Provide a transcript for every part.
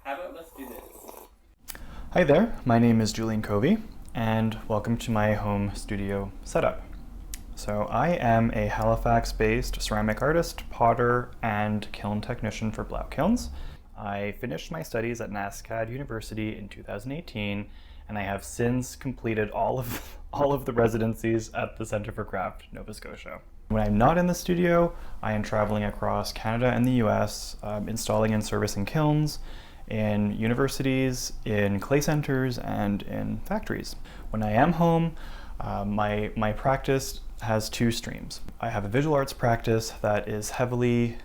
How about let's do this? Hi there, my name is Julian Covey, and welcome to my home studio setup. So I am a Halifax-based ceramic artist, potter, and kiln technician for Blau kilns. I finished my studies at NSCAD University in 2018, and I have since completed all of the residencies at the Centre for Craft, Nova Scotia. When I'm not in the studio, I am traveling across Canada and the US, installing and servicing kilns in universities, in clay centers, and in factories. When I am home, my practice has two streams. I have a visual arts practice that is heavily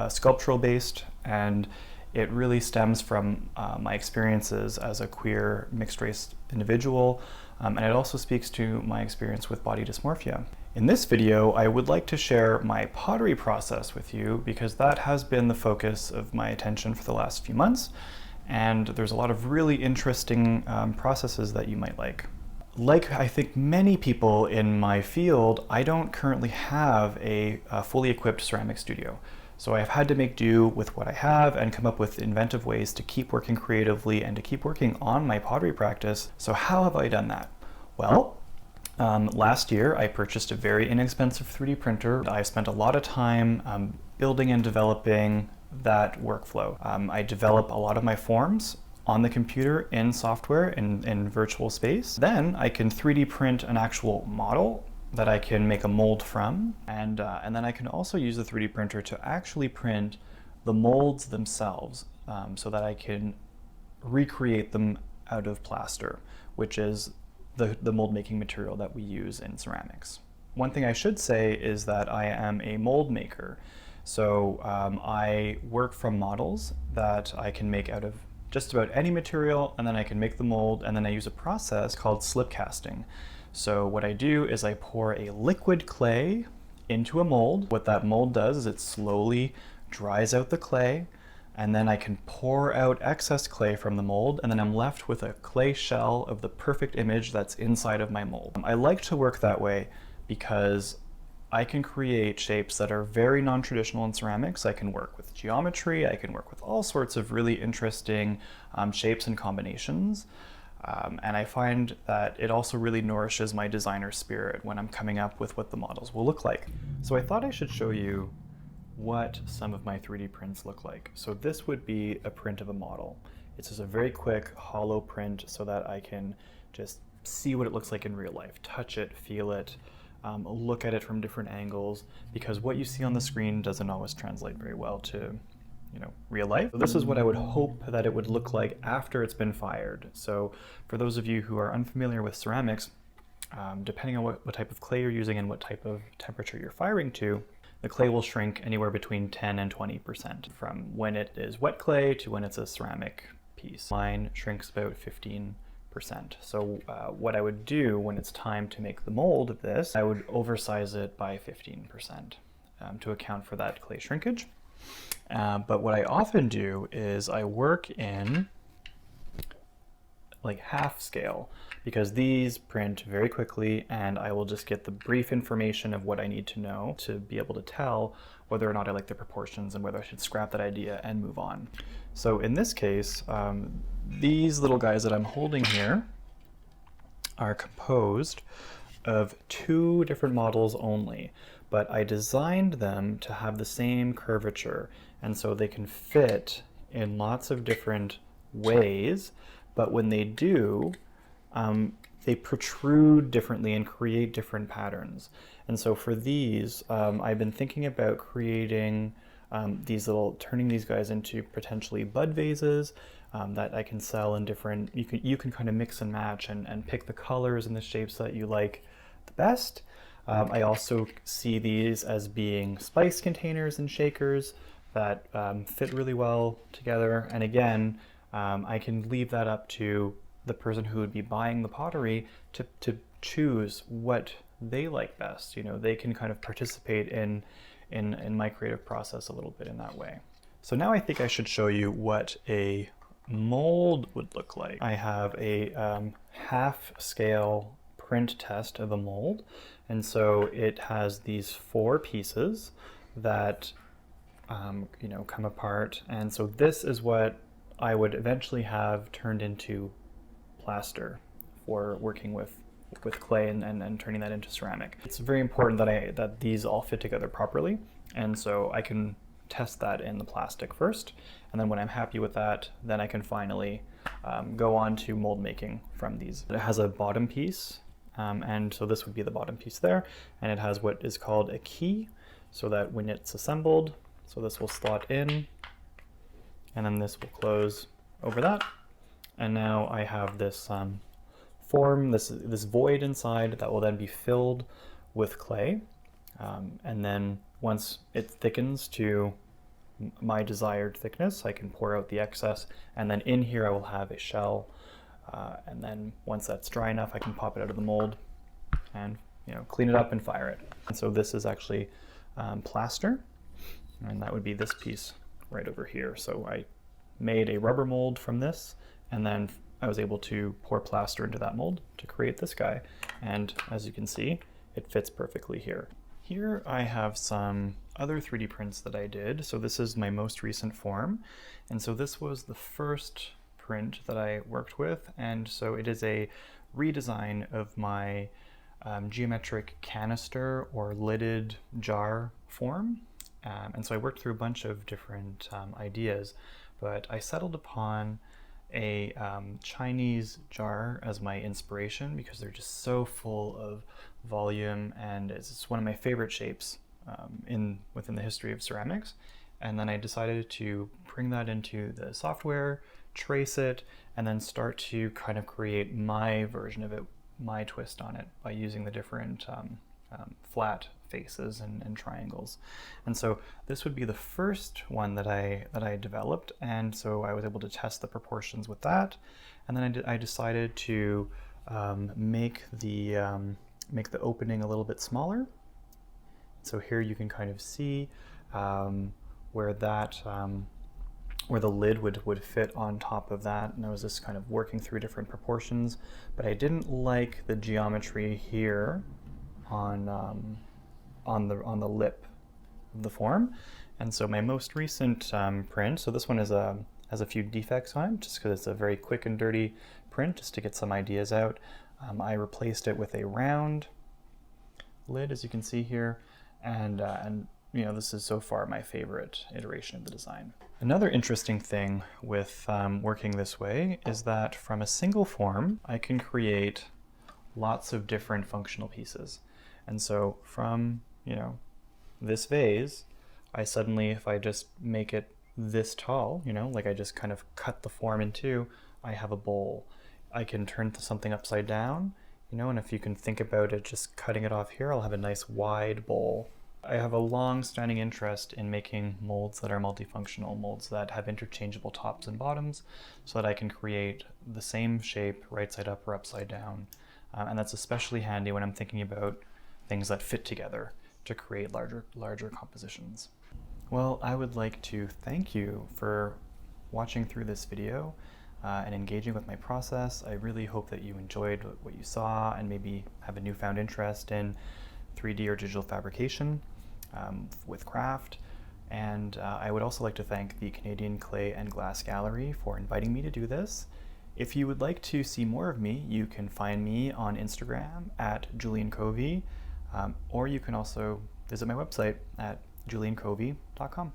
sculptural based, and it really stems from my experiences as a queer mixed race individual, and it also speaks to my experience with body dysmorphia. In this video, I would like to share my pottery process with you because that has been the focus of my attention for the last few months, and there's a lot of really interesting processes that you might like. Like I think many people in my field, I don't currently have a fully equipped ceramic studio. So I've had to make do with what I have and come up with inventive ways to keep working creatively and to keep working on my pottery practice. So how have I done that? Well, last year I purchased a very inexpensive 3D printer. I spent a lot of time building and developing that workflow. I develop a lot of my forms on the computer in software in virtual space. Then I can 3D print an actual model that I can make a mold from, and then I can also use the 3D printer to actually print the molds themselves so that I can recreate them out of plaster, which is the mold making material that we use in ceramics. One thing I should say is that I am a mold maker. So I work from models that I can make out of just about any material, and then I can make the mold, and then I use a process called slip casting. So what I do is I pour a liquid clay into a mold. What that mold does is it slowly dries out the clay, and then I can pour out excess clay from the mold, and then I'm left with a clay shell of the perfect image that's inside of my mold. I like to work that way because I can create shapes that are very non-traditional in ceramics. I can work with geometry, I can work with all sorts of really interesting shapes and combinations. And I find that it also really nourishes my designer spirit when I'm coming up with what the models will look like. So I thought I should show you what some of my 3D prints look like. So this would be a print of a model. It's just a very quick hollow print so that I can just see what it looks like in real life, touch it, feel it, look at it from different angles, because what you see on the screen doesn't always translate very well to real life. So this is what I would hope that it would look like after it's been fired. So for those of you who are unfamiliar with ceramics, depending on what type of clay you're using and what type of temperature you're firing to, the clay will shrink anywhere between 10 and 20% from when it is wet clay to when it's a ceramic piece. Mine shrinks about 15%. So what I would do when it's time to make the mold of this, I would oversize it by 15% to account for that clay shrinkage. But what I often do is I work in like half scale, because these print very quickly and I will just get the brief information of what I need to know to be able to tell whether or not I like the proportions and whether I should scrap that idea and move on. So in this case, these little guys that I'm holding here are composed of two different models only, but I designed them to have the same curvature, and so they can fit in lots of different ways, but when they do, they protrude differently and create different patterns. And so for these, I've been thinking about creating turning these guys into potentially bud vases that I can sell in different, you can kind of mix and match and pick the colors and the shapes that you like the best. I also see these as being spice containers and shakers that fit really well together. And again, I can leave that up to the person who would be buying the pottery to choose what they like best. They can kind of participate in my creative process a little bit in that way. So now I think I should show you what a mold would look like. I have a half scale print test of a mold, and so it has these 4 pieces that come apart, and so this is what I would eventually have turned into plaster for working with clay and turning that into ceramic. It's very important that these all fit together properly, and so I can test that in the plastic first, and then when I'm happy with that, then I can finally go on to mold making from these. It has a bottom piece, and so this would be the bottom piece there, and it has what is called a key, so that when it's assembled, so this will slot in, and then this will close over that, and now I have this form, this void inside that will then be filled with clay, and then once it thickens to my desired thickness, I can pour out the excess, and then in here I will have a shell, and then once that's dry enough, I can pop it out of the mold and clean it up and fire it. And so this is actually plaster, and that would be this piece right over here. So I made a rubber mold from this, and then I was able to pour plaster into that mold to create this guy, and as you can see, it fits perfectly here. Here I have some other 3D prints that I did. So this is my most recent form, and so this was the first print that I worked with, and so it is a redesign of my geometric canister or lidded jar form, and so I worked through a bunch of different ideas, but I settled upon a Chinese jar as my inspiration because they're just so full of volume, and it's one of my favorite shapes within the history of ceramics. And then I decided to bring that into the software, trace it, and then start to kind of create my version of it, my twist on it, by using the different flat faces and triangles. And so this would be the first one that I developed, and so I was able to test the proportions with that, and then I decided to make the opening a little bit smaller. So here you can kind of see where the lid would fit on top of that, and I was just kind of working through different proportions, but I didn't like the geometry here on the lip of the form. And so my most recent print, so this one has a few defects on it, just because it's a very quick and dirty print, just to get some ideas out. I replaced it with a round lid, as you can see here, and this is so far my favorite iteration of the design. Another interesting thing with working this way is that from a single form, I can create lots of different functional pieces. And so from, this vase, I suddenly, if I just make it this tall, like I just kind of cut the form in two, I have a bowl. I can turn something upside down, and if you can think about it, just cutting it off here, I'll have a nice wide bowl. I have a long-standing interest in making molds that are multifunctional, molds that have interchangeable tops and bottoms, so that I can create the same shape right side up or upside down. And that's especially handy when I'm thinking about things that fit together to create larger compositions. Well, I would like to thank you for watching through this video and engaging with my process. I really hope that you enjoyed what you saw and maybe have a newfound interest in 3D or digital fabrication with craft. And I would also like to thank the Canadian Clay and Glass Gallery for inviting me to do this. If you would like to see more of me, you can find me on Instagram at Julian Covey, or you can also visit my website at juliancovey.com.